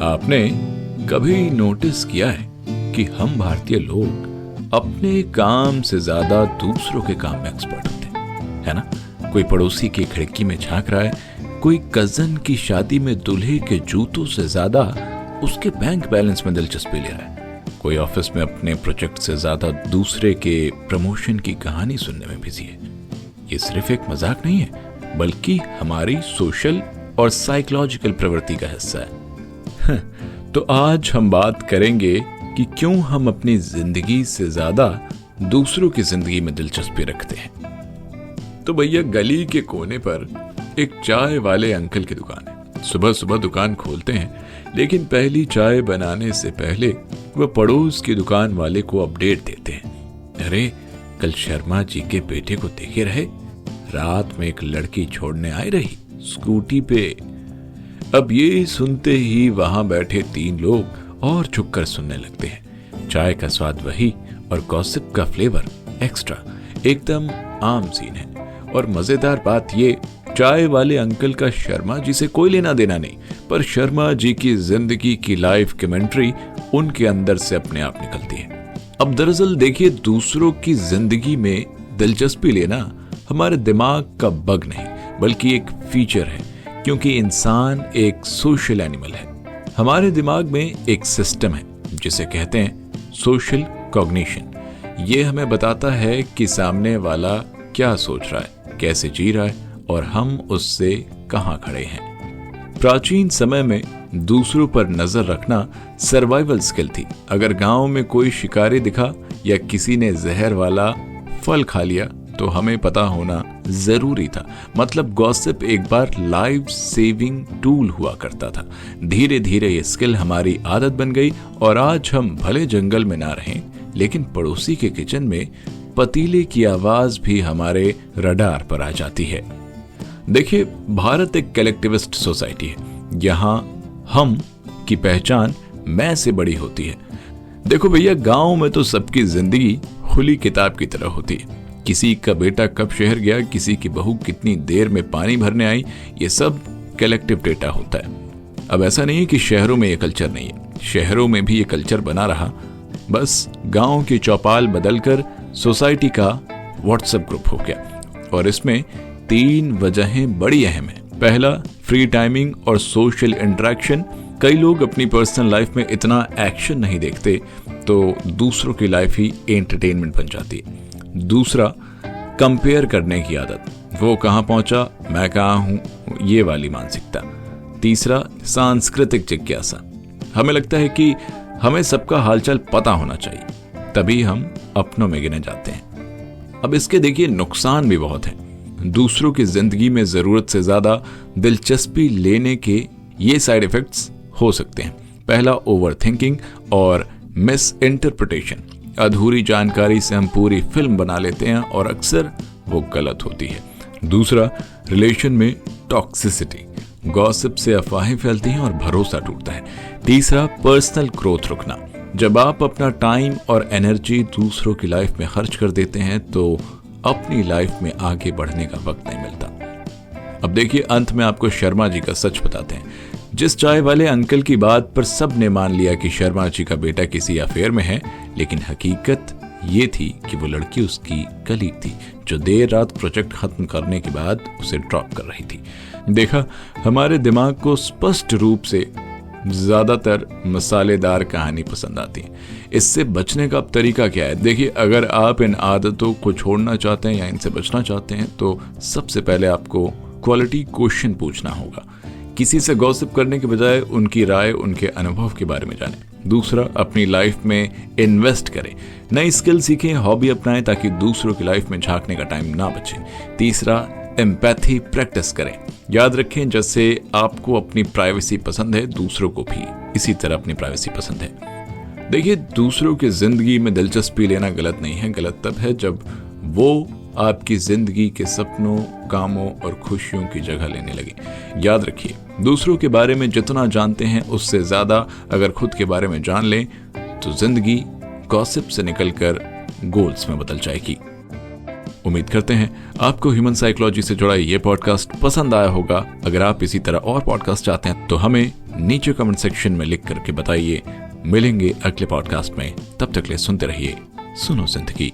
आपने कभी नोटिस किया है कि हम भारतीय लोग अपने काम से ज्यादा दूसरों के काम में एक्सपर्ट होते हैं, है ना? कोई पड़ोसी की खिड़की में झांक रहा है, कोई कजन की शादी में दूल्हे के जूतों से ज्यादा उसके बैंक बैलेंस में दिलचस्पी ले रहा है, कोई ऑफिस में अपने प्रोजेक्ट से ज्यादा दूसरे के प्रमोशन की कहानी सुनने में बिजी है। ये सिर्फ एक मजाक नहीं है, बल्कि हमारी सोशल और साइकोलॉजिकल प्रवृत्ति का हिस्सा है। तो आज हम बात करेंगे कि क्यों हम अपनी जिंदगी से ज्यादा दूसरों की जिंदगी में दिलचस्पी रखते हैं। तो भैया, गली के कोने पर एक चाय वाले अंकल की दुकान है। सुबह सुबह दुकान खोलते हैं, लेकिन पहली चाय बनाने से पहले वह पड़ोस की दुकान वाले को अपडेट देते हैं। अरे, कल शर्मा जी के बेटे को देखे रहे, रात में एक लड़की छोड़ने आई रही स्कूटी पे। अब ये सुनते ही वहां बैठे 3 लोग और झुककर सुनने लगते हैं। चाय का स्वाद वही और गॉसिप का फ्लेवर एक्स्ट्रा, एकदम आम सीन है। और मजेदार बात ये, चाय वाले अंकल का शर्मा जी से कोई लेना देना नहीं, पर शर्मा जी की जिंदगी की लाइव कमेंट्री उनके अंदर से अपने आप निकलती है। अब दरअसल देखिए, दूसरों की जिंदगी में दिलचस्पी लेना हमारे दिमाग का बग नहीं, बल्कि एक फीचर है, क्योंकि इंसान एक सोशल एनिमल है। हमारे दिमाग में एक सिस्टम है जिसे कहते हैं सोशल कॉग्निशन। ये हमें बताता है कि सामने वाला क्या सोच रहा है, कैसे जी रहा है और हम उससे कहां खड़े हैं। प्राचीन समय में दूसरों पर नजर रखना सर्वाइवल स्किल थी। अगर गांव में कोई शिकारी दिखा या किसी ने जहर वाला फल खा लिया तो हमें पता होना जरूरी था। मतलब गॉसिप एक बार लाइफ सेविंग टूल हुआ करता था। धीरे धीरे ये स्किल हमारी आदत बन गई और आज हम भले जंगल में ना रहें, लेकिन पड़ोसी के किचन में पतीले की आवाज भी हमारे रडार पर आ जाती है। देखिए, भारत एक कलेक्टिविस्ट सोसाइटी है। यहाँ हम की पहचान मैं से बड़ी होती है। देखो भैया, गांव में तो सबकी जिंदगी खुली किताब की तरह होती है। किसी का बेटा कब शहर गया, किसी की बहू कितनी देर में पानी भरने आई, ये सब कलेक्टिव डेटा होता है। अब ऐसा नहीं है कि शहरों में ये कल्चर नहीं है, शहरों में भी ये कल्चर बना रहा। बस गांव की चौपाल बदलकर सोसाइटी का व्हाट्सएप ग्रुप हो गया। और इसमें 3 वजहें बड़ी अहम है। पहला, फ्री टाइमिंग और सोशल इंटरेक्शन। कई लोग अपनी पर्सनल लाइफ में इतना एक्शन नहीं देखते, तो दूसरों की लाइफ ही एंटरटेनमेंट बन जाती है। दूसरा, कंपेयर करने की आदत। वो कहां पहुंचा, मैं कहां हूं, ये वाली मानसिकता। तीसरा, सांस्कृतिक जिज्ञासा। हमें लगता है कि हमें सबका हालचाल पता होना चाहिए, तभी हम अपनों में गिने जाते हैं। अब इसके देखिए नुकसान भी बहुत हैं। दूसरों की जिंदगी में जरूरत से ज्यादा दिलचस्पी लेने के ये साइड इफेक्ट्स हो सकते हैं। पहला, ओवर थिंकिंग और मिस इंटरप्रिटेशन। अधूरी जानकारी से हम पूरी फिल्म बना लेते हैं और अक्सर वो गलत होती है। दूसरा, रिलेशन में टॉक्सिसिटी। गॉसिप से अफवाहें फैलती हैं और भरोसा टूटता है। तीसरा, पर्सनल ग्रोथ रुकना। जब आप अपना टाइम और एनर्जी दूसरों की लाइफ में खर्च कर देते हैं तो अपनी लाइफ में आगे बढ़ने का वक्त नहीं मिलता। अब देखिए, अंत में आपको शर्मा जी का सच बताते हैं। जिस चाय वाले अंकल की बात पर सबने मान लिया कि शर्मा जी का बेटा किसी अफेयर में है, लेकिन हकीकत ये थी कि वो लड़की उसकी कलीग थी, जो देर रात प्रोजेक्ट खत्म करने के बाद उसे ड्रॉप कर रही थी। देखा, हमारे दिमाग को स्पष्ट रूप से ज्यादातर मसालेदार कहानी पसंद आती है। इससे बचने का अब तरीका क्या है? देखिए, अगर आप इन आदतों को छोड़ना चाहते हैं या इनसे बचना चाहते हैं, तो सबसे पहले आपको क्वालिटी क्वेश्चन पूछना होगा। किसी से गॉसिप करने के बजाय उनकी राय, उनके अनुभव के बारे में जानें। दूसरा, अपनी लाइफ में इन्वेस्ट करें, नई स्किल सीखें, हॉबी अपनाएं ताकि दूसरों की लाइफ में झांकने का टाइम ना बचे। तीसरा, एम्पैथी प्रैक्टिस करें। याद रखें, जैसे आपको अपनी प्राइवेसी पसंद है, दूसरों को भी इसी तरह अपनी प्राइवेसी पसंद है। देखिए, दूसरों की जिंदगी में दिलचस्पी लेना गलत नहीं है। गलत तब है जब वो आपकी जिंदगी के सपनों, कामों और खुशियों की जगह लेने लगे। याद रखिए, दूसरों के बारे में जितना जानते हैं उससे ज्यादा अगर खुद के बारे में जान लें तो जिंदगी गॉसिप से निकलकर गोल्स में बदल जाएगी। उम्मीद करते हैं आपको ह्यूमन साइकोलॉजी से जुड़ा ये पॉडकास्ट पसंद आया होगा। अगर आप इसी तरह और पॉडकास्ट चाहते हैं तो हमें नीचे कमेंट सेक्शन में लिख करके बताइए। मिलेंगे अगले पॉडकास्ट में, तब तक ले सुनते रहिए सुनो जिंदगी।